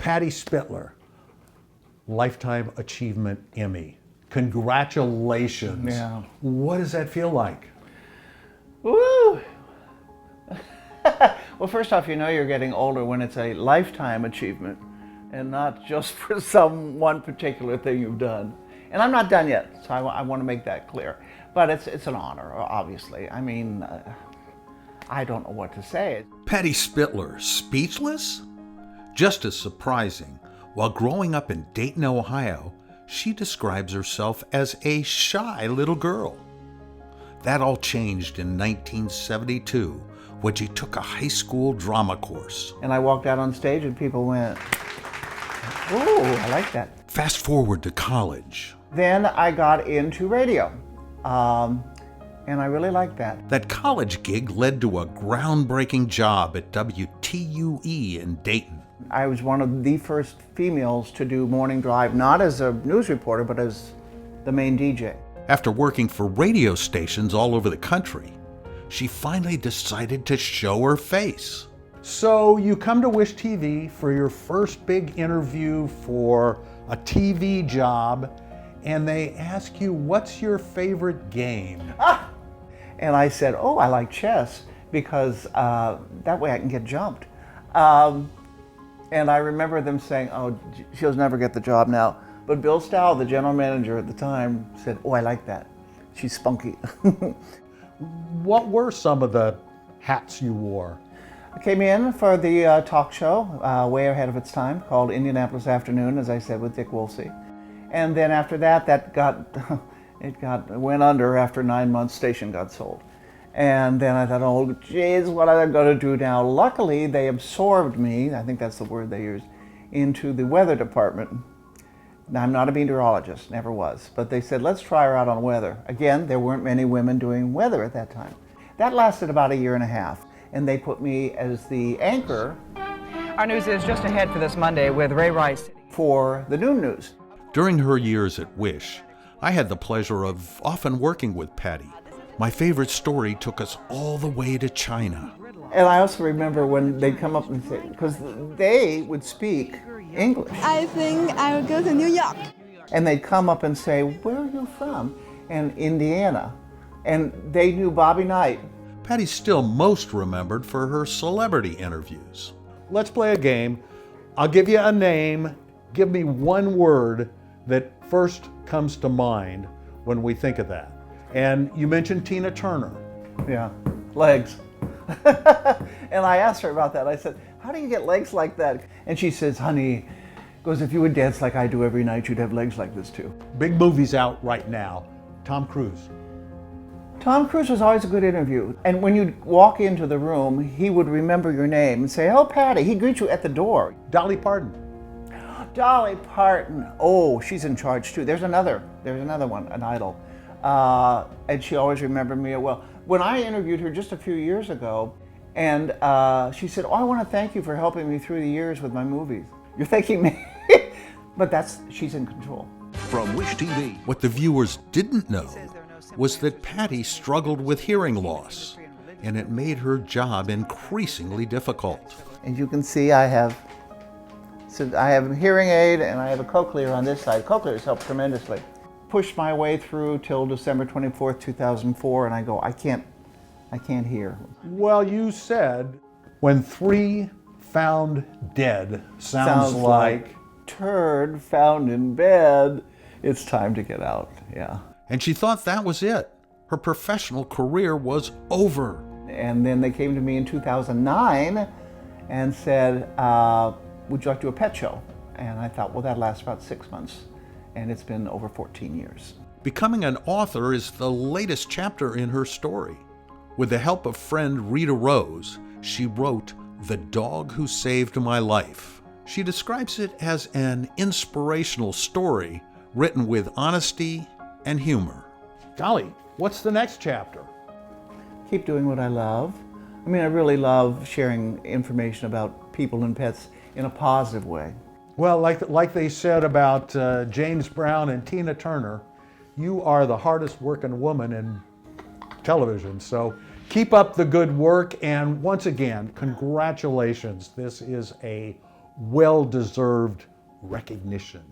Patty Spitler, Lifetime Achievement Emmy. Congratulations. Yeah. What does that feel like? Woo! Well, first off, you know you're getting older when it's a lifetime achievement and not just for one particular thing you've done. And I'm not done yet, so I want to make that clear. But it's an honor, obviously. I mean, I don't know what to say. Patty Spitler, speechless? Just as surprising, while growing up in Dayton, Ohio, she describes herself as a shy little girl. That all changed in 1972 when she took a high school drama course. And I walked out on stage and people went, "Ooh, I like that." Fast forward to college. Then I got into radio, and I really liked that. That college gig led to a groundbreaking job at WTUE in Dayton. I was one of the first females to do morning drive, not as a news reporter, but as the main DJ. After working for radio stations all over the country, she finally decided to show her face. So you come to Wish TV for your first big interview for a TV job, and they ask you, what's your favorite game? And I said, oh, I like chess, because that way I can get jumped. And I remember them saying, oh, she'll never get the job now. But Bill Stow, the general manager at the time, said, oh, I like that. She's spunky. What were some of the hats you wore? I came in for the talk show, way ahead of its time, called Indianapolis Afternoon, as I said, with Dick Woolsey. And then after that, it went under after 9 months. Station got sold. And then I thought, oh, geez, what am I going to do now? Luckily, they absorbed me, I think that's the word they used, into the weather department. Now, I'm not a meteorologist, never was, but they said, let's try her out on weather. Again, there weren't many women doing weather at that time. That lasted about 1.5 years, and they put me as the anchor. Our news is just ahead for this Monday with Ray Rice. For the noon news. During her years at Wish, I had the pleasure of often working with Patty. My favorite story took us all the way to China. And I also remember when they'd come up and say, because they would speak English. I think I would go to New York. And they'd come up and say, where are you from? And Indiana. And they knew Bobby Knight. Patty's still most remembered for her celebrity interviews. Let's play a game. I'll give you a name. Give me one word that first comes to mind when we think of that. And you mentioned Tina Turner. Yeah, legs. And I asked her about that. I said, how do you get legs like that? And she says, honey, goes, if you would dance like I do every night, you'd have legs like this too. Big movies out right now. Tom Cruise. Tom Cruise was always a good interview. And when you'd walk into the room, he would remember your name and say, oh, Patty. He'd greet you at the door. Dolly Parton. Dolly Parton. Oh, she's in charge too. There's another one, an idol. And she always remembered me well. When I interviewed her just a few years ago, and she said, oh, I want to thank you for helping me through the years with my movies. You're thanking me? But she's in control. From Wish TV. What the viewers didn't know was that Patty struggled with hearing loss, and it made her job increasingly difficult. And you can see I have a hearing aid and I have a cochlear on this side. Cochlears help tremendously. Pushed my way through till December 24th, 2004, and I go, I can't hear. Well, you said when 3 found dead sounds like turd found in bed, it's time to get out, yeah. And she thought that was it. Her professional career was over. And then they came to me in 2009 and said, would you like to do a pet show? And I thought, well, that lasts about 6 months. And it's been over 14 years. Becoming an author is the latest chapter in her story. With the help of friend Rita Rose, she wrote The Dog Who Saved My Life. She describes it as an inspirational story written with honesty and humor. Golly, what's the next chapter? Keep doing what I love. I mean, I really love sharing information about people and pets in a positive way. Well, like they said about James Brown and Tina Turner, you are the hardest working woman in television. So keep up the good work. And once again, congratulations. This is a well-deserved recognition.